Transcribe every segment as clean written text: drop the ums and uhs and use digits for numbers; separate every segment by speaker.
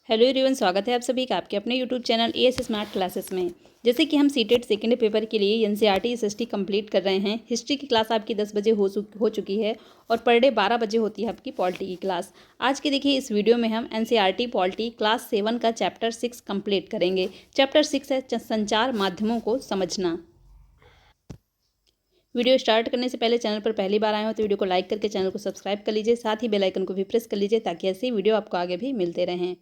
Speaker 1: Hello everyone, स्वागत है आप सभी का आपके अपने YouTube channel as smart classes में। जैसे कि हम सीटेट सेकंड पेपर के लिए एनसीईआरटी एसएसटी कंप्लीट कर रहे हैं। हिस्ट्री की क्लास आपकी 10 बजे हो चुकी है और पर डे 12 बजे होती है आपकी पॉलिटी की क्लास। आज के देखिए इस वीडियो में हम एनसीईआरटी पॉलिटी क्लास 7 का चैप्टर 6 कंप्लीट करेंगे। चैप्टर 6 है संचार माध्यमों को समझना। वीडियो स्टार्ट करने से पहले चैनल पर पहली बार आए हो तो वीडियो को लाइक करके चैनल को सब्सक्राइब कर लीजिए, साथ ही बेल आइकन को भी प्रेस कर लीजिए ताकि ऐसी वीडियो आपको आगे भी मिलते रहें।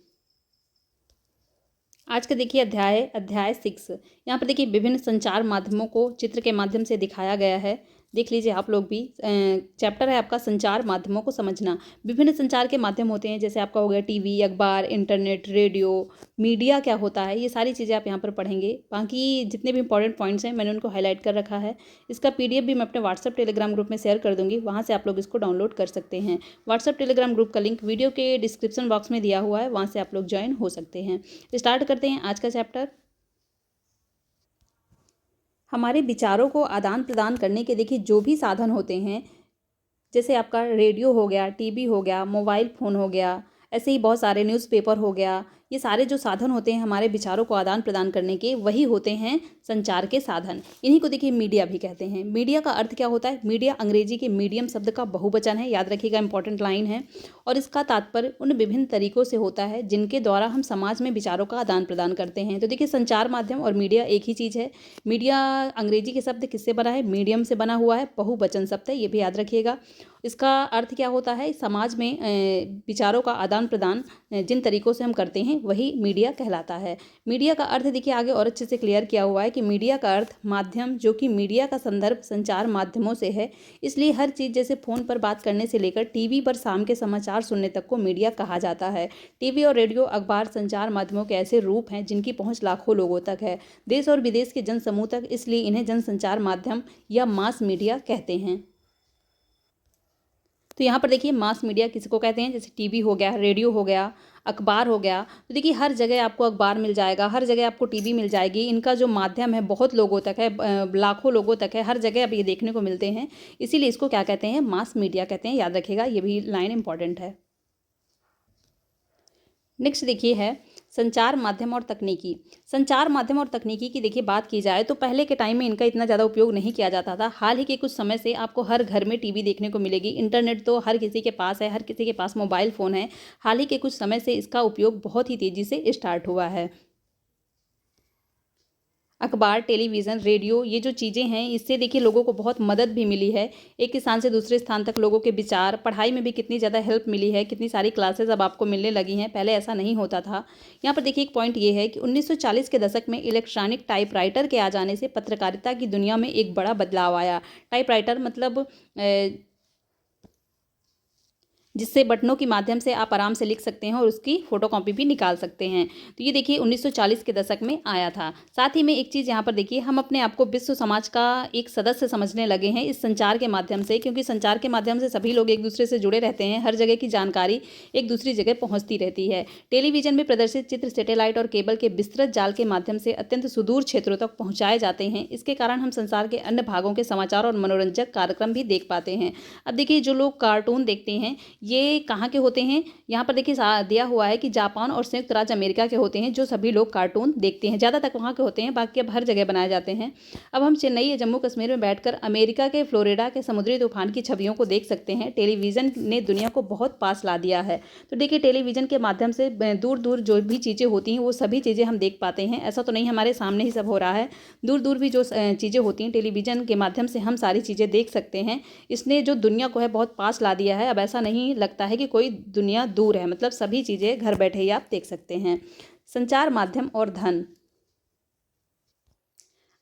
Speaker 1: आज का देखिए अध्याय 6। यहाँ पर देखिए विभिन्न संचार माध्यमों को चित्र के माध्यम से दिखाया गया है। देख लीजिए आप लोग भी। चैप्टर है आपका संचार माध्यमों को समझना। विभिन्न संचार के माध्यम होते हैं, जैसे आपका हो गया टीवी, अखबार, इंटरनेट, रेडियो, मीडिया क्या होता है, ये सारी चीज़ें आप यहाँ पर पढ़ेंगे। बाकी जितने भी इंपॉर्टेंट पॉइंट्स हैं मैंने उनको हाईलाइट कर रखा है। इसका पीडीएफ भी मैं अपने व्हाट्सअप टेलीग्राम ग्रुप में शेयर कर दूँगी, वहाँ से आप लोग इसको डाउनलोड कर सकते हैं। व्हाट्सअप टेलीग्राम ग्रुप का लिंक वीडियो के डिस्क्रिप्शन बॉक्स में दिया हुआ है, वहाँ से आप लोग ज्वाइन हो सकते हैं। स्टार्ट करते हैं आज का चैप्टर। हमारे विचारों को आदान प्रदान करने के देखिए जो भी साधन होते हैं, जैसे आपका रेडियो हो गया, टीवी हो गया, मोबाइल फ़ोन हो गया, ऐसे ही बहुत सारे न्यूज़पेपर हो गया, ये सारे जो साधन होते हैं हमारे विचारों को आदान प्रदान करने के, वही होते हैं संचार के साधन। इन्हीं को देखिए मीडिया भी कहते हैं। मीडिया का अर्थ क्या होता है? मीडिया अंग्रेजी के मीडियम शब्द का बहुवचन है, याद रखिएगा, इंपॉर्टेंट लाइन है। और इसका तात्पर्य उन विभिन्न तरीकों से होता है जिनके द्वारा हम समाज में विचारों का आदान प्रदान करते हैं। तो देखिए संचार माध्यम और मीडिया एक ही चीज़ है। मीडिया अंग्रेजी के शब्द किससे बना है? मीडियम से बना हुआ है, बहुवचन शब्द है, ये भी याद रखिएगा। इसका अर्थ क्या होता है? समाज में विचारों का आदान प्रदान जिन तरीकों से हम करते हैं वही मीडिया कहलाता है। मीडिया का अर्थ देखिए आगे और अच्छे से क्लियर किया हुआ है कि मीडिया का अर्थ माध्यम, जो कि मीडिया का संदर्भ संचार माध्यमों से है। इसलिए हर चीज़ जैसे फ़ोन पर बात करने से लेकर टीवी पर शाम के समाचार सुनने तक को मीडिया कहा जाता है। टीवी और रेडियो, अखबार संचार माध्यमों के ऐसे रूप हैं जिनकी पहुँच लाखों लोगों तक है, देश और विदेश के जनसमूह तक। इसलिए इन्हें जनसंचार माध्यम या मास मीडिया कहते हैं। तो यहाँ पर देखिए मास मीडिया किसको कहते हैं? जैसे टीवी हो गया, रेडियो हो गया, अखबार हो गया। तो देखिए हर जगह आपको अखबार मिल जाएगा, हर जगह आपको टीवी मिल जाएगी। इनका जो माध्यम है बहुत लोगों तक है, लाखों लोगों तक है, हर जगह अब ये देखने को मिलते हैं। इसीलिए इसको क्या कहते हैं? मास मीडिया कहते हैं। याद रखिएगा, ये भी लाइन इंपॉर्टेंट है। नेक्स्ट देखिए है संचार माध्यम और तकनीकी। संचार माध्यम और तकनीकी की देखिए बात की जाए तो पहले के टाइम में इनका इतना ज़्यादा उपयोग नहीं किया जाता था। हाल ही के कुछ समय से आपको हर घर में टीवी देखने को मिलेगी। इंटरनेट तो हर किसी के पास है, हर किसी के पास मोबाइल फ़ोन है। हाल ही के कुछ समय से इसका उपयोग बहुत ही तेज़ी से स्टार्ट हुआ है। अखबार, टेलीविज़न, रेडियो, ये जो चीज़ें हैं इससे देखिए लोगों को बहुत मदद भी मिली है। एक स्थान से दूसरे स्थान तक लोगों के विचार, पढ़ाई में भी कितनी ज़्यादा हेल्प मिली है, कितनी सारी क्लासेस अब आपको मिलने लगी हैं, पहले ऐसा नहीं होता था। यहाँ पर देखिए एक पॉइंट ये है कि 1940 के दशक में इलेक्ट्रॉनिक टाइपराइटर के आ जाने से पत्रकारिता की दुनिया में एक बड़ा बदलाव आया। टाइपराइटर मतलब जिससे बटनों के माध्यम से आप आराम से लिख सकते हैं और उसकी फ़ोटोकॉपी भी निकाल सकते हैं। तो ये देखिए 1940 के दशक में आया था। साथ ही में एक चीज़ यहाँ पर देखिए, हम अपने आप को विश्व समाज का एक सदस्य समझने लगे हैं इस संचार के माध्यम से, क्योंकि संचार के माध्यम से सभी लोग एक दूसरे से जुड़े रहते हैं। हर जगह की जानकारी एक दूसरी जगह पहुँचती रहती है। टेलीविज़न में प्रदर्शित चित्र सैटेलाइट और केबल के विस्तृत जाल के माध्यम से अत्यंत सुदूर क्षेत्रों तक पहुँचाए जाते हैं। इसके कारण हम संसार के अन्य भागों के समाचार और मनोरंजक कार्यक्रम भी देख पाते हैं। अब देखिए जो लोग कार्टून देखते हैं ये कहाँ के होते हैं? यहाँ पर देखिए दिया हुआ है कि जापान और संयुक्त राज्य अमेरिका के होते हैं जो सभी लोग कार्टून देखते हैं। ज़्यादातर वहाँ के होते हैं, बाकी अब हर जगह बनाए जाते हैं। अब हम चेन्नई या जम्मू कश्मीर में बैठकर अमेरिका के फ्लोरिडा के समुद्री तूफान की छवियों को देख सकते हैं। टेलीविज़न ने दुनिया को बहुत पास ला दिया है। तो देखिए टेलीविज़न के माध्यम से दूर दूर जो भी चीज़ें होती हैं वो सभी चीज़ें हम देख पाते हैं। ऐसा तो नहीं हमारे सामने ही सब हो रहा है, दूर दूर भी जो चीज़ें होती हैं टेलीविज़न के माध्यम से हम सारी चीज़ें देख सकते हैं। इसने जो दुनिया को है बहुत पास ला दिया है। अब ऐसा नहीं लगता है कि कोई दुनिया दूर है, मतलब सभी चीज़ें घर बैठे ही आप देख सकते हैं। संचार माध्यम और धन।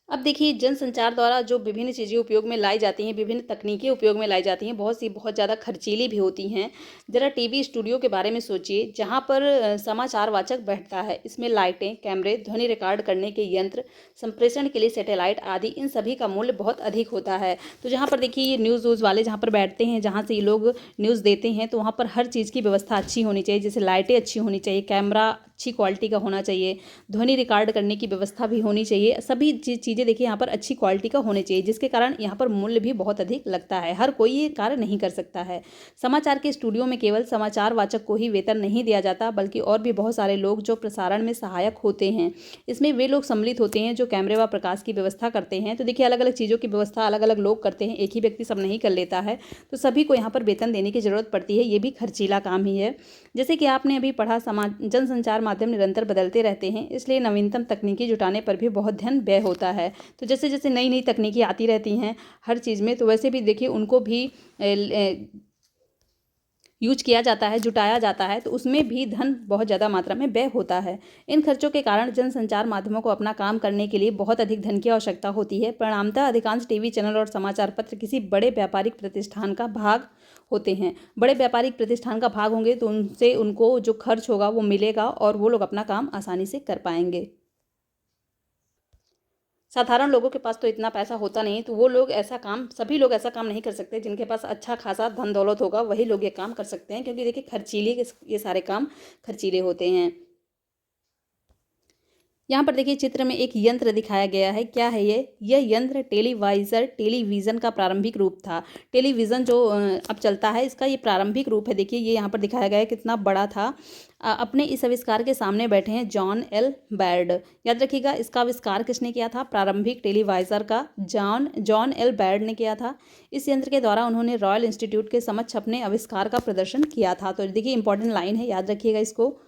Speaker 1: अब देखिए जनसंचार द्वारा जो विभिन्न चीज़ें उपयोग में लाई जाती हैं, विभिन्न तकनीकें उपयोग में लाई जाती हैं, बहुत सी बहुत ज़्यादा खर्चीली भी होती हैं। ज़रा टीवी स्टूडियो के बारे में सोचिए, जहाँ पर समाचार वाचक बैठता है। इसमें लाइटें, कैमरे, ध्वनि रिकॉर्ड करने के यंत्र, संप्रेषण के लिए सैटेलाइट आदि, इन सभी का मूल्य बहुत अधिक होता है। तो जहाँ पर देखिए ये न्यूज़ वूज़ वाले जहाँ पर बैठते हैं, जहाँ से ये लोग न्यूज़ देते हैं, तो वहाँ पर हर चीज़ की व्यवस्था अच्छी होनी चाहिए। जैसे लाइटें अच्छी होनी चाहिए, कैमरा अच्छी क्वालिटी का होना चाहिए, ध्वनि रिकॉर्ड करने की व्यवस्था भी होनी चाहिए, सभी चीज़ें देखिए यहाँ पर अच्छी क्वालिटी का होने चाहिए, जिसके कारण यहाँ पर मूल्य भी बहुत अधिक लगता है। हर कोई ये कार्य नहीं कर सकता है। समाचार के स्टूडियो में केवल समाचार वाचक को ही वेतन नहीं दिया जाता, बल्कि और भी बहुत सारे लोग जो प्रसारण में सहायक होते हैं। इसमें वे लोग सम्मिलित होते हैं जो कैमरे व प्रकाश की व्यवस्था करते हैं। तो देखिए अलग अलग चीज़ों की व्यवस्था अलग अलग लोग करते हैं, एक ही व्यक्ति सब नहीं कर लेता है, तो सभी को यहाँ पर वेतन देने की ज़रूरत पड़ती है। ये भी खर्चीला काम ही है। जैसे कि आपने अभी पढ़ा, जनसंचार माध्यम निरंतर बदलते रहते हैं, इसलिए नवीनतम तकनीकी जुटाने पर भी बहुत ध्यान व्यय होता है। तो जैसे जैसे नई नई तकनीकी आती रहती हैं हर चीज़ में, तो वैसे भी देखिए उनको भी यूज किया जाता है, जुटाया जाता है, तो उसमें भी धन बहुत ज़्यादा मात्रा में व्यय होता है। इन खर्चों के कारण जनसंचार माध्यमों को अपना काम करने के लिए बहुत अधिक धन की आवश्यकता होती है। परिणामतः अधिकांश टीवी चैनल और समाचार पत्र किसी बड़े व्यापारिक प्रतिष्ठान का भाग होते हैं। बड़े व्यापारिक प्रतिष्ठान का भाग होंगे तो उनसे उनको जो खर्च होगा वो मिलेगा और वो लोग अपना काम आसानी से कर पाएंगे। साधारण लोगों के पास तो इतना पैसा होता नहीं, तो वो लोग ऐसा काम, सभी लोग ऐसा काम नहीं कर सकते। जिनके पास अच्छा खासा धन दौलत होगा वही लोग ये काम कर सकते हैं, क्योंकि देखिए खर्चीले ये सारे काम खर्चीले होते हैं। यहाँ पर देखिए चित्र में एक यंत्र दिखाया गया है। क्या है ये? यह यंत्र टेलीविज़न का प्रारंभिक रूप था। टेलीविज़न जो अब चलता है, इसका ये प्रारंभिक रूप है। देखिए ये यहाँ पर दिखाया गया है कितना बड़ा था। अपने इस आविष्कार के सामने बैठे हैं जॉन एल बैर्ड। याद रखिएगा, इसका आविष्कार किसने किया था? प्रारंभिक टेलीवाइज़र का जॉन एल बैर्ड ने किया था। इस यंत्र के द्वारा उन्होंने रॉयल इंस्टीट्यूट के समक्ष अपने आविष्कार का प्रदर्शन किया था। तो देखिए इंपॉर्टेंट लाइन है, याद रखिएगा इसको।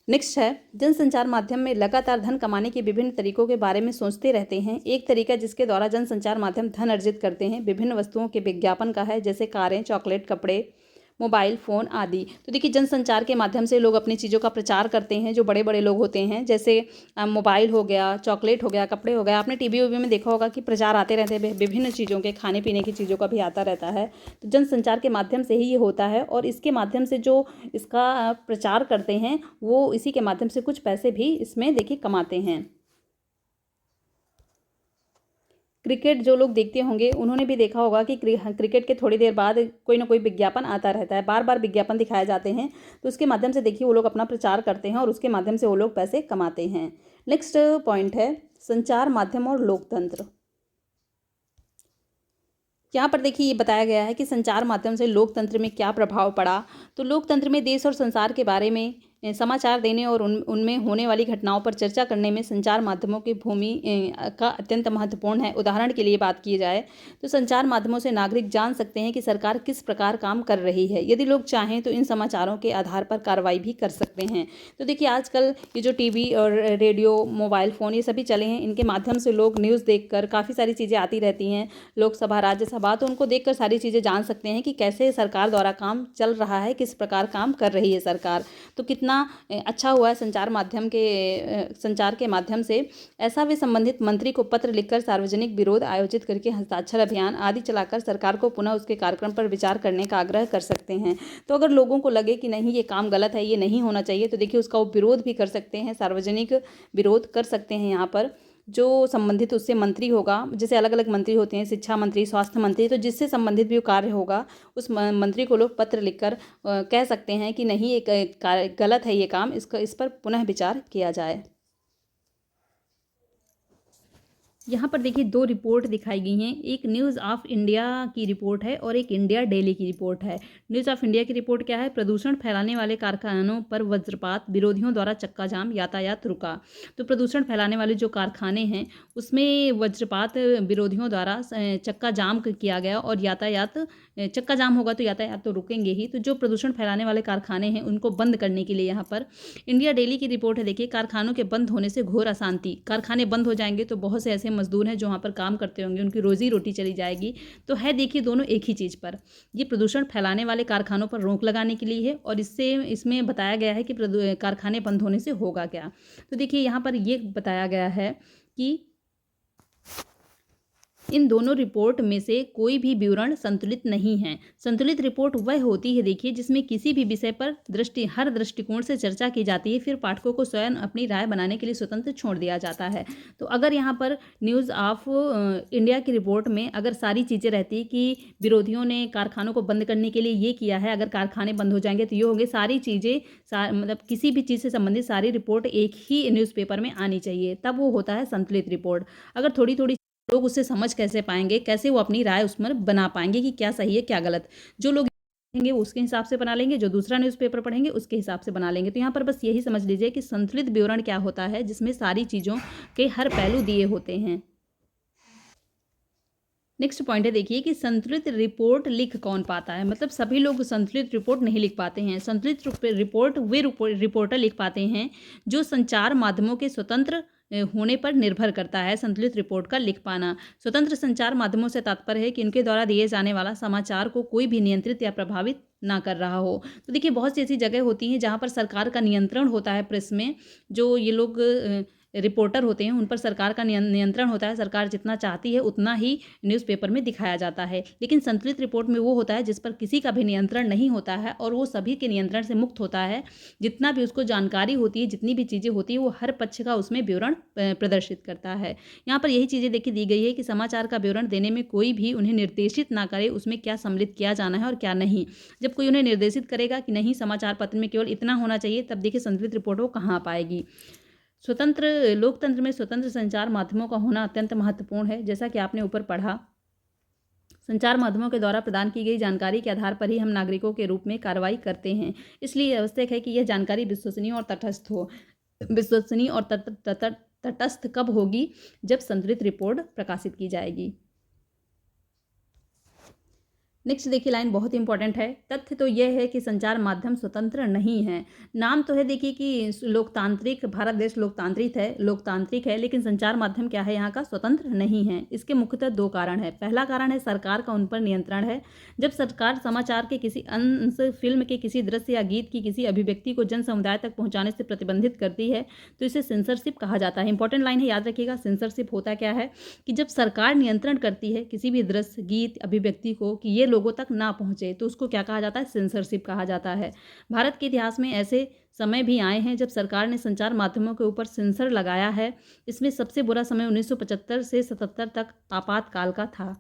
Speaker 1: नेक्स्ट है, जनसंचार माध्यम में लगातार धन कमाने के विभिन्न तरीकों के बारे में सोचते रहते हैं। एक तरीका जिसके द्वारा जनसंचार माध्यम धन अर्जित करते हैं विभिन्न वस्तुओं के विज्ञापन का है, जैसे कारें, चॉकलेट, कपड़े, मोबाइल फ़ोन आदि। तो देखिए जनसंचार के माध्यम से लोग अपनी चीज़ों का प्रचार करते हैं। जो बड़े बड़े लोग होते हैं, जैसे मोबाइल हो गया, चॉकलेट हो गया, कपड़े हो गया। आपने टीवी वीवी में देखा होगा कि प्रचार आते रहते हैं, विभिन्न चीज़ों के, खाने पीने की चीज़ों का भी आता रहता है। तो जनसंचार के माध्यम से ही ये होता है, और इसके माध्यम से जो इसका प्रचार करते हैं वो इसी के माध्यम से कुछ पैसे भी इसमें देखिए कमाते हैं। क्रिकेट जो लोग देखते होंगे उन्होंने भी देखा होगा कि क्रिकेट के थोड़ी देर बाद कोई ना कोई विज्ञापन आता रहता है, बार बार विज्ञापन दिखाए जाते हैं। तो उसके माध्यम से देखिए वो लोग अपना प्रचार करते हैं और उसके माध्यम से वो लोग पैसे कमाते हैं। नेक्स्ट पॉइंट है संचार माध्यम और लोकतंत्र। यहाँ पर देखिए ये बताया गया है कि संचार माध्यम से लोकतंत्र में क्या प्रभाव पड़ा। तो लोकतंत्र में देश और संसार के बारे में समाचार देने और उनमें होने वाली घटनाओं पर चर्चा करने में संचार माध्यमों की भूमि का अत्यंत महत्वपूर्ण है। उदाहरण के लिए बात की जाए तो संचार माध्यमों से नागरिक जान सकते हैं कि सरकार किस प्रकार काम कर रही है। यदि लोग चाहें तो इन समाचारों के आधार पर कार्रवाई भी कर सकते हैं। तो देखिए आजकल ये जो टीवी और रेडियो, मोबाइल फ़ोन ये सभी चले हैं, इनके माध्यम से लोग न्यूज़ देखकर काफ़ी सारी चीज़ें आती रहती हैं, लोकसभा, राज्यसभा, तो उनको देखकर सारी चीज़ें जान सकते हैं कि कैसे सरकार द्वारा काम चल रहा है, किस प्रकार काम कर रही है सरकार। तो कितना अच्छा हुआ है संचार के माध्यम से। ऐसा वे संबंधित मंत्री को पत्र लिखकर सार्वजनिक विरोध आयोजित करके हस्ताक्षर अभियान आदि चलाकर सरकार को पुनः उसके कार्यक्रम पर विचार करने का आग्रह कर सकते हैं। तो अगर लोगों को लगे कि नहीं ये काम गलत है, ये नहीं होना चाहिए, तो देखिए उसका वो विरोध भी कर सकते हैं, सार्वजनिक विरोध कर सकते हैं। यहाँ पर जो संबंधित उससे मंत्री होगा, जैसे अलग अलग मंत्री होते हैं, शिक्षा मंत्री, स्वास्थ्य मंत्री, तो जिससे संबंधित भी कार्य होगा उस मंत्री को लोग पत्र लिखकर कह सकते हैं कि नहीं ये गलत है ये काम, इस पर पुनः विचार किया जाए। यहाँ पर देखिए दो रिपोर्ट दिखाई गई हैं, एक न्यूज़ ऑफ इंडिया की रिपोर्ट है और एक इंडिया डेली की रिपोर्ट है। न्यूज़ ऑफ इंडिया की रिपोर्ट क्या है? प्रदूषण फैलाने वाले कारखानों पर वज्रपात, विरोधियों द्वारा चक्का जाम, यातायात रुका। तो प्रदूषण फैलाने वाले जो कारखाने हैं उसमें वज्रपात, विरोधियों द्वारा चक्का जाम किया गया और यातायात, चक्का जाम होगा तो यातायात तो रुकेंगे ही। तो जो प्रदूषण फैलाने वाले कारखाने हैं उनको बंद करने के लिए यहाँ पर इंडिया डेली की रिपोर्ट है। देखिए कारखानों के बंद होने से घोर अशांति, कारखाने बंद हो जाएंगे तो बहुत से ऐसे मजदूर हैं जो वहाँ पर काम करते होंगे, उनकी रोजी रोटी चली जाएगी। तो है देखिए दोनों एक ही चीज़ पर, ये प्रदूषण फैलाने वाले कारखानों पर रोक लगाने के लिए है और इसमें बताया गया है कि कारखाने बंद होने से होगा क्या। तो देखिए यहाँ पर ये बताया गया है कि इन दोनों रिपोर्ट में से कोई भी विवरण संतुलित नहीं है। संतुलित रिपोर्ट वह होती है देखिए जिसमें किसी भी विषय पर हर दृष्टिकोण से चर्चा की जाती है, फिर पाठकों को स्वयं अपनी राय बनाने के लिए स्वतंत्र छोड़ दिया जाता है। तो अगर यहाँ पर न्यूज़ ऑफ इंडिया की रिपोर्ट में अगर सारी चीज़ें रहती कि विरोधियों ने कारखानों को बंद करने के लिए ये किया है, अगर कारखाने बंद हो जाएंगे तो ये होंगे, सारी चीज़ें मतलब किसी भी चीज़ से संबंधित सारी रिपोर्ट एक ही न्यूज़पेपर में आनी चाहिए, तब वो होता है संतुलित रिपोर्ट। अगर थोड़ी थोड़ी लोग उससे समझ कैसे पाएंगे, कैसे वो अपनी राय उसमें बना पाएंगे कि क्या सही है क्या गलत। जो लोग पढ़ेंगे वो उसके हिसाब से बना लेंगे, जो दूसरा न्यूज़पेपर पढ़ेंगे उसके हिसाब से बना लेंगे। तो यहाँ पर बस यही समझ लीजिए कि संतुलित विवरण क्या होता है, जिसमें सारी चीज़ों के हर पहलू दिए होते हैं। नेक्स्ट पॉइंट है देखिए कि संतुलित रिपोर्ट लिख कौन पाता है। मतलब सभी लोग संतुलित रिपोर्ट नहीं लिख पाते हैं। संतुलित रिपोर्ट वे रिपोर्टर लिख पाते हैं जो संचार माध्यमों के स्वतंत्र होने पर निर्भर करता है। संतुलित रिपोर्ट का लिख पाना। स्वतंत्र संचार माध्यमों से तात्पर्य है कि उनके द्वारा दिए जाने वाला समाचार को कोई भी नियंत्रित या प्रभावित ना कर रहा हो। तो देखिए बहुत सी ऐसी जगह होती हैं जहाँ पर सरकार का नियंत्रण होता है प्रेस में। जो ये लोग रिपोर्टर होते हैं उन पर सरकार का नियंत्रण होता है। सरकार जितना चाहती है उतना ही न्यूज़पेपर में दिखाया जाता है। लेकिन संतुलित रिपोर्ट में वो होता है जिस पर किसी का भी नियंत्रण नहीं होता है और वो सभी के नियंत्रण से मुक्त होता है। जितना भी उसको जानकारी होती है, जितनी भी चीज़ें होती है, वो हर पक्ष का उसमें विवरण प्रदर्शित करता है। यहाँ पर यही चीज़ें देखी दी गई है कि समाचार का विवरण देने में कोई भी उन्हें निर्देशित ना करे उसमें क्या सम्मिलित किया जाना है और क्या नहीं। जब कोई उन्हें निर्देशित करेगा कि नहीं समाचार पत्र में केवल इतना होना चाहिए, तब देखिए संतुलित रिपोर्ट वो कहाँ पाएगी। स्वतंत्र लोकतंत्र में स्वतंत्र संचार माध्यमों का होना अत्यंत महत्वपूर्ण है। जैसा कि आपने ऊपर पढ़ा, संचार माध्यमों के द्वारा प्रदान की गई जानकारी के आधार पर ही हम नागरिकों के रूप में कार्रवाई करते हैं। इसलिए आवश्यक है कि यह जानकारी विश्वसनीय और तटस्थ हो। विश्वसनीय और तटस्थ कब होगी? जब संतुलित रिपोर्ट प्रकाशित की जाएगी। नेक्स्ट देखिए लाइन बहुत इंपॉर्टेंट है। तथ्य तो यह है कि संचार माध्यम स्वतंत्र नहीं है। नाम तो है देखिए कि लोकतांत्रिक, भारत देश लोकतांत्रिक है, लेकिन संचार माध्यम क्या है यहाँ का? स्वतंत्र नहीं है। इसके मुख्यतः दो कारण है। पहला कारण है सरकार का उन पर नियंत्रण है। जब सरकार समाचार के किसी अंश, फिल्म के किसी दृश्य या गीत की किसी अभिव्यक्ति को जन समुदाय तक पहुँचाने से प्रतिबंधित करती है तो इसे सेंसरशिप कहा जाता है। इंपॉर्टेंट लाइन है, याद रखिएगा। सेंसरशिप होता क्या है कि जब सरकार नियंत्रण करती है किसी भी दृश्य, गीत, अभिव्यक्ति को कि ये लोगों तक ना पहुंचे, तो उसको क्या कहा जाता है? सेंसरशिप कहा जाता है। भारत के इतिहास में ऐसे समय भी आए हैं जब सरकार ने संचार माध्यमों के ऊपर सेंसर लगाया है। इसमें सबसे बुरा समय 1975 से 77 तक आपातकाल का था।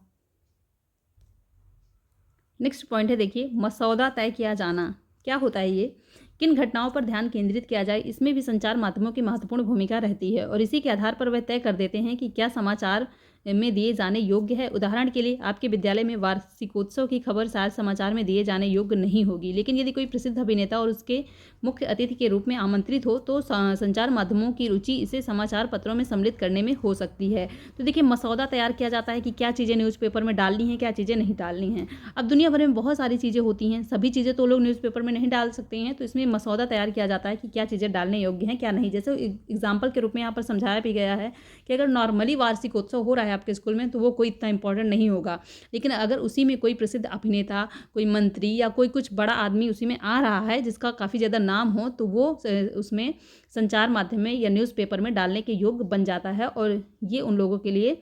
Speaker 1: नेक्स्ट पॉइंट है देखिए, मसौदा तय किया जाना। क्या होता है ये? किन घटनाओं पर ध्यान केंद्रित किया जाए, इसमें भी संचार माध्यमों की महत्वपूर्ण भूमिका रहती है और इसी के आधार पर वह तय कर देते हैं कि क्या समाचार में दिए जाने योग्य है। उदाहरण के लिए आपके विद्यालय में वार्षिकोत्सव की खबर शायद समाचार में दिए जाने योग्य नहीं होगी, लेकिन यदि कोई प्रसिद्ध अभिनेता और उसके मुख्य अतिथि के रूप में आमंत्रित हो तो संचार माध्यमों की रुचि इसे समाचार पत्रों में सम्मिलित करने में हो सकती है। तो देखिए मसौदा तैयार किया जाता है कि क्या चीज़ें न्यूज़पेपर में डालनी है, क्या चीज़ें नहीं डालनी हैं। अब दुनिया भर में बहुत सारी चीज़ें होती हैं, सभी चीज़ें तो लोग न्यूज़पेपर में नहीं डाल सकते हैं, तो इसमें मसौदा तैयार किया जाता है कि क्या चीज़ें डालने योग्य हैं क्या नहीं। जैसे एग्जाम्पल के रूप में यहाँ पर समझाया भी गया है कि अगर नॉर्मली वार्षिकोत्सव हो रहा है आपके स्कूल में तो वो कोई इतना इंपॉर्टेंट नहीं होगा, लेकिन अगर उसी में कोई प्रसिद्ध अभिनेता, कोई मंत्री या कोई कुछ बड़ा आदमी उसी में आ रहा है जिसका काफ़ी ज़्यादा नाम हो, तो वो उसमें संचार माध्यम में या न्यूज़पेपर में डालने के योग्य बन जाता है और ये उन लोगों के लिए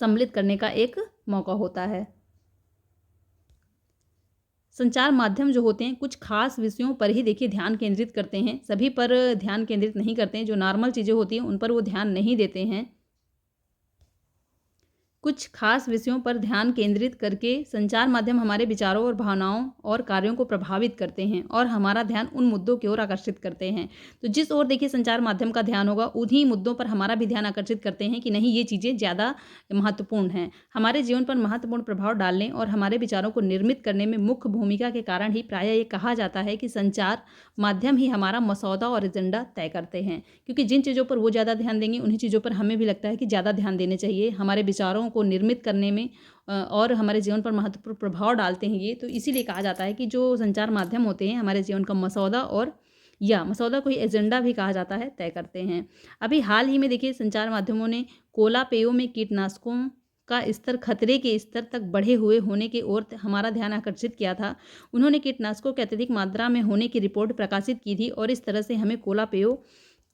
Speaker 1: सम्मिलित करने का एक मौका होता है। संचार माध्यम जो होते हैं कुछ खास विषयों पर ही देखिए ध्यान केंद्रित करते हैं, सभी पर ध्यान केंद्रित नहीं करते हैं। जो नॉर्मल चीज़ें होती हैं उन पर वो ध्यान नहीं देते हैं। कुछ खास विषयों पर ध्यान केंद्रित करके संचार माध्यम हमारे विचारों और भावनाओं और कार्यों को प्रभावित करते हैं और हमारा ध्यान उन मुद्दों की ओर आकर्षित करते हैं। तो जिस ओर देखिए संचार माध्यम का ध्यान होगा उन्हीं मुद्दों पर हमारा भी ध्यान आकर्षित करते हैं कि नहीं ये चीज़ें ज़्यादा महत्वपूर्ण हैं, हमारे जीवन पर महत्वपूर्ण प्रभाव डालने और हमारे विचारों को निर्मित करने में मुख्य भूमिका के कारण ही प्रायः ये कहा जाता है कि संचार माध्यम ही हमारा मसौदा और एजेंडा तय करते हैं। क्योंकि जिन चीज़ों पर वो ज़्यादा ध्यान देंगे उन्हीं चीज़ों पर हमें भी लगता है कि ज़्यादा ध्यान देने चाहिए। हमारे विचारों को निर्मित करने में और हमारे जीवन पर महत्वपूर्ण प्रभाव डालते हैं ये, तो इसीलिए कहा जाता है कि जो संचार माध्यम होते हैं हमारे जीवन का मसौदा और या मसौदा कोई एजेंडा भी कहा जाता है, तय करते हैं। अभी हाल ही में देखिए संचार माध्यमों ने कोला पेयों में कीटनाशकों का स्तर खतरे के स्तर तक बढ़े हुए होने की ओर हमारा ध्यान आकर्षित किया था। उन्होंने कीटनाशकों के अत्यधिक मात्रा में होने की रिपोर्ट प्रकाशित की थी और इस तरह से हमें कोला पेयों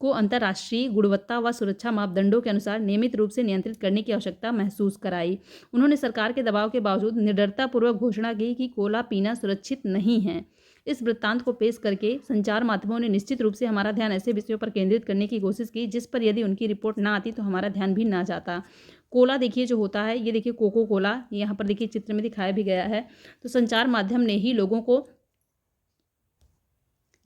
Speaker 1: को अंतर्राष्ट्रीय गुणवत्ता व सुरक्षा मापदंडों के अनुसार नियमित रूप से नियंत्रित करने की आवश्यकता महसूस कराई। उन्होंने सरकार के दबाव के बावजूद निडरतापूर्वक घोषणा की कि कोला पीना सुरक्षित नहीं है। इस वृत्तांत को पेश करके संचार माध्यमों ने निश्चित रूप से हमारा ध्यान ऐसे विषयों पर केंद्रित करने की कोशिश की जिस पर यदि उनकी रिपोर्ट ना आती तो हमारा ध्यान भी ना जाता। कोला देखिए जो होता है, ये देखिए कोको कोला, यहाँ पर देखिए चित्र में दिखाया भी गया है। तो संचार माध्यम ने ही लोगों को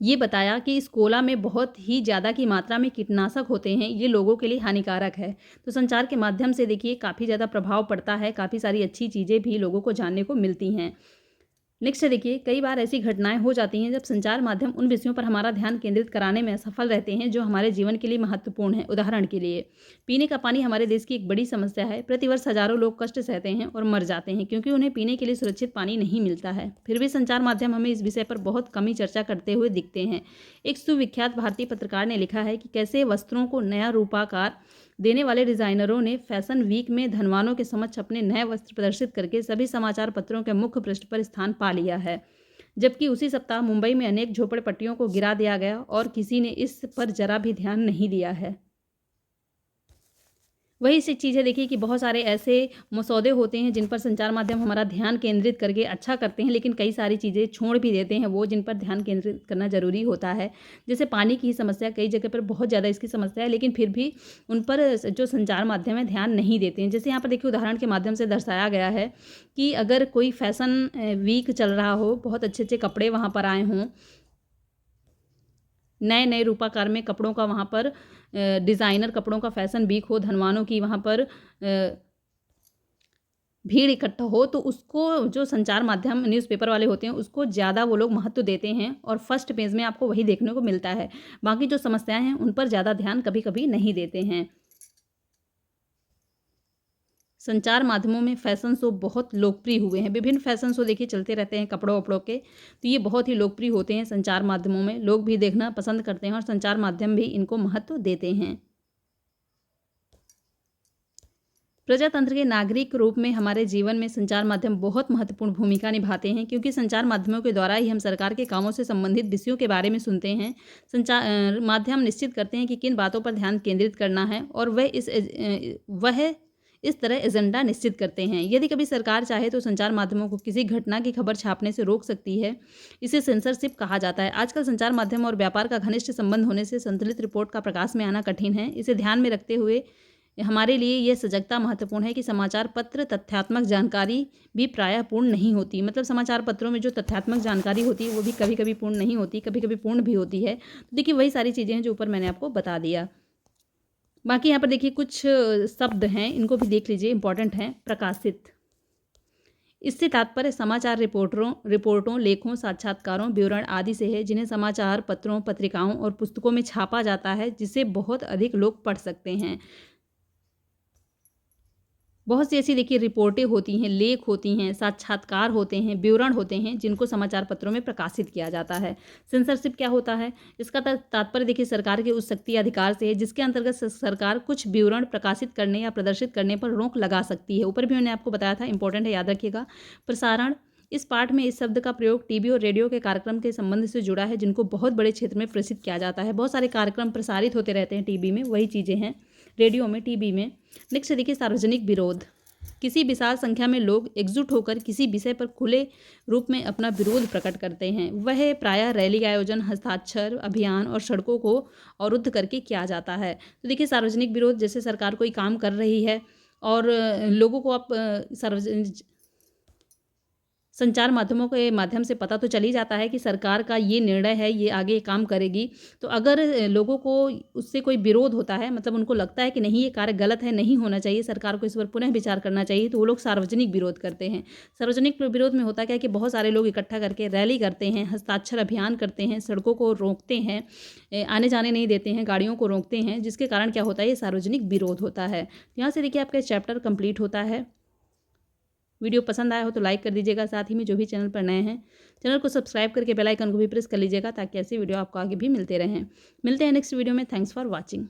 Speaker 1: ये बताया कि इस कोला में बहुत ही ज़्यादा की मात्रा में कीटनाशक होते हैं, ये लोगों के लिए हानिकारक है। तो संचार के माध्यम से देखिए काफ़ी ज़्यादा प्रभाव पड़ता है, काफ़ी सारी अच्छी चीज़ें भी लोगों को जानने को मिलती हैं। नेक्स्ट देखिए, कई बार ऐसी घटनाएं हो जाती हैं जब संचार माध्यम उन विषयों पर हमारा ध्यान केंद्रित कराने में असफल रहते हैं जो हमारे जीवन के लिए महत्वपूर्ण है। उदाहरण के लिए, पीने का पानी हमारे देश की एक बड़ी समस्या है। प्रतिवर्ष हजारों लोग कष्ट सहते हैं और मर जाते हैं क्योंकि उन्हें पीने के लिए सुरक्षित पानी नहीं मिलता है। फिर भी संचार माध्यम हमें इस विषय पर बहुत कम ही चर्चा करते हुए दिखते हैं। एक सुविख्यात भारतीय पत्रकार ने लिखा है कि कैसे वस्त्रों को नया रूपाकार देने वाले डिजाइनरों ने फैशन वीक में धनवानों के समक्ष अपने नए वस्त्र प्रदर्शित करके सभी समाचार पत्रों के मुख्य पृष्ठ पर स्थान पा लिया है, जबकि उसी सप्ताह मुंबई में अनेक झोपड़पट्टियों को गिरा दिया गया और किसी ने इस पर जरा भी ध्यान नहीं दिया है। वही सी चीज़ है देखिए कि बहुत सारे ऐसे मसौदे होते हैं जिन पर संचार माध्यम हमारा ध्यान केंद्रित करके अच्छा करते हैं, लेकिन कई सारी चीज़ें छोड़ भी देते हैं वो जिन पर ध्यान केंद्रित करना ज़रूरी होता है। जैसे पानी की समस्या, कई जगह पर बहुत ज़्यादा इसकी समस्या है, लेकिन फिर भी उन पर जो संचार माध्यम है ध्यान नहीं देते हैं। जैसे यहाँ पर देखिए उदाहरण के माध्यम से दर्शाया गया है कि अगर कोई फैशन वीक चल रहा हो, बहुत अच्छे अच्छे कपड़े वहाँ पर आए हों, नए नए रूपाकार में कपड़ों का वहाँ पर डिज़ाइनर कपड़ों का फैशन वीक हो, धनवानों की वहाँ पर भीड़ इकट्ठा हो, तो उसको जो संचार माध्यम न्यूज़पेपर वाले होते हैं उसको ज़्यादा वो लोग महत्व देते हैं और फर्स्ट पेज में आपको वही देखने को मिलता है। बाकी जो समस्याएं हैं उन पर ज़्यादा ध्यान कभी कभी नहीं देते हैं। संचार माध्यमों में फैशन शो बहुत लोकप्रिय हुए हैं। विभिन्न फैशन शो देखिए चलते रहते हैं कपड़ों वपड़ों के, तो ये बहुत ही लोकप्रिय होते हैं संचार माध्यमों में। लोग भी देखना पसंद करते हैं और संचार माध्यम भी इनको महत्व देते हैं। प्रजातंत्र के नागरिक रूप में हमारे जीवन में संचार माध्यम बहुत महत्वपूर्ण भूमिका निभाते हैं, क्योंकि संचार माध्यमों के द्वारा ही हम सरकार के कामों से संबंधित विषयों के बारे में सुनते हैं। संचार माध्यम निश्चित करते हैं कि किन बातों पर ध्यान केंद्रित करना है और वह इस तरह एजेंडा निश्चित करते हैं। यदि कभी सरकार चाहे तो संचार माध्यमों को किसी घटना की खबर छापने से रोक सकती है। इसे सेंसरशिप कहा जाता है। आजकल संचार माध्यम और व्यापार का घनिष्ठ संबंध होने से संतुलित रिपोर्ट का प्रकाश में आना कठिन है। इसे ध्यान में रखते हुए हमारे लिए यह सजगता महत्वपूर्ण है कि समाचार पत्र तथ्यात्मक जानकारी भी प्रायः पूर्ण नहीं होती। मतलब समाचार पत्रों में जो तथ्यात्मक जानकारी होती है वो भी कभी कभी पूर्ण नहीं होती, कभी कभी पूर्ण भी होती है। तो देखिए वही सारी चीज़ें हैं जो ऊपर मैंने आपको बता दिया। बाकी यहाँ पर देखिए कुछ शब्द हैं, इनको भी देख लीजिए, इंपॉर्टेंट हैं। प्रकाशित, इससे तात्पर्य समाचार रिपोर्टों, लेखों, साक्षात्कारों, विवरण आदि से है जिन्हें समाचार पत्रों, पत्रिकाओं और पुस्तकों में छापा जाता है, जिसे बहुत अधिक लोग पढ़ सकते हैं। बहुत सी ऐसी देखिए रिपोर्टें होती हैं, लेख होती हैं, साक्षात्कार होते हैं, विवरण होते हैं जिनको समाचार पत्रों में प्रकाशित किया जाता है। सेंसरशिप क्या होता है? इसका तात्पर्य देखिए सरकार के उस शक्ति अधिकार से है जिसके अंतर्गत सरकार कुछ विवरण प्रकाशित करने या प्रदर्शित करने पर रोक लगा सकती है। ऊपर भी मैंने आपको बताया था, इंपॉर्टेंट है, याद रखिएगा। प्रसारण, इस पाठ में इस शब्द का प्रयोग टीवी और रेडियो के कार्यक्रम के संबंध से जुड़ा है जिनको बहुत बड़े क्षेत्र में प्रसिद्ध किया जाता है। बहुत सारे कार्यक्रम प्रसारित होते रहते हैं टीवी में, वही चीज़ें हैं रेडियो में, टीवी में। नेक्स्ट देखिए सार्वजनिक विरोध, किसी विशाल संख्या में लोग एकजुट होकर किसी विषय पर खुले रूप में अपना विरोध प्रकट करते हैं। वह प्रायः रैली आयोजन, हस्ताक्षर अभियान और सड़कों को अवरुद्ध करके किया जाता है। तो देखिए सार्वजनिक विरोध, जैसे सरकार कोई काम कर रही है और लोगों को आप संचार माध्यमों के माध्यम से पता तो चल ही जाता है कि सरकार का ये निर्णय है, ये आगे काम करेगी। तो अगर लोगों को उससे कोई विरोध होता है, मतलब उनको लगता है कि नहीं ये कार्य गलत है, नहीं होना चाहिए, सरकार को इस पर पुनः विचार करना चाहिए, तो वो लोग सार्वजनिक विरोध करते हैं। सार्वजनिक विरोध में होता क्या है कि बहुत सारे लोग इकट्ठा करके रैली करते हैं, हस्ताक्षर अभियान करते हैं, सड़कों को रोकते हैं, आने जाने नहीं देते हैं, गाड़ियों को रोकते हैं, जिसके कारण क्या होता है, ये सार्वजनिक विरोध होता है। यहाँ से देखिए आपका चैप्टर कंप्लीट होता है। वीडियो पसंद आया हो तो लाइक कर दीजिएगा। साथ ही में जो भी चैनल पर नए हैं, चैनल को सब्सक्राइब करके बेल आइकन को भी प्रेस कर लीजिएगा ताकि ऐसे वीडियो आपको आगे भी मिलते रहें। मिलते हैं नेक्स्ट वीडियो में। Thanks for watching.